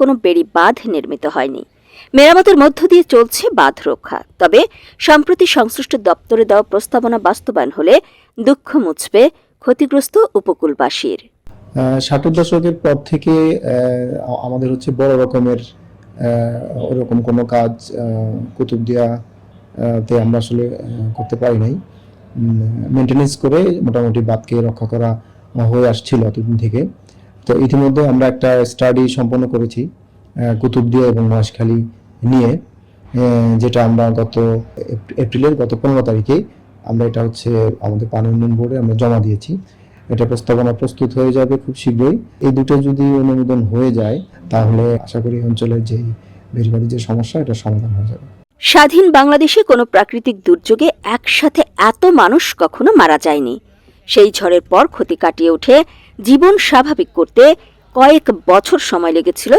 কোনো বেড়ি বাঁধ নির্মিত হয়নি। মেরামতের মধ্য দিয়ে চলছে বাঁধ রক্ষা। তবে সম্প্রতি সংশ্লিষ্ট দপ্তরে দেওয়া প্রস্তাবনা বাস্তবায়ন হলে দুঃখ মুছবে ক্ষতিগ্রস্ত উপকূলবাসীর। 60-এর দশকের পর থেকে আমাদের হচ্ছে বড় রকমের ওরকম কোনো কাজ কুতুবদিয়াতে আমরা আসলে করতে পারি নাই। মেনটেনেন্স করে মোটামুটি বাঁধকে রক্ষা করা হয়ে আসছিল এতদিন থেকে। তো ইতিমধ্যে আমরা একটা স্টাডি সম্পন্ন করেছি কুতুবদিয়া এবং মহেশখালী নিয়ে, যেটা আমরা গত এপ্রিলের 15 তারিখে আমরা এটা হচ্ছে আমাদের পানি উন্নয়ন বোর্ডে আমরা জমা দিয়েছি। এটা প্রস্তাবনা প্রস্তুত হয়ে যাবে খুব শীঘ্রই। এই দুটো যদি অনুমোদন হয়ে যায় তাহলে আশা করি অঞ্চলের যে বেড়িবাঁধের যে সমস্যা এটা সমাধান হয়ে যাবে। স্বাধীন বাংলাদেশে কোনো প্রাকৃতিক দুর্যোগে একসাথে এত মানুষ কখনো মারা যায়নি। সেই ঝড়ের পর ক্ষতি কাটিয়ে উঠে জীবন স্বাভাবিক করতে কয়েক বছর সময় লেগেছিল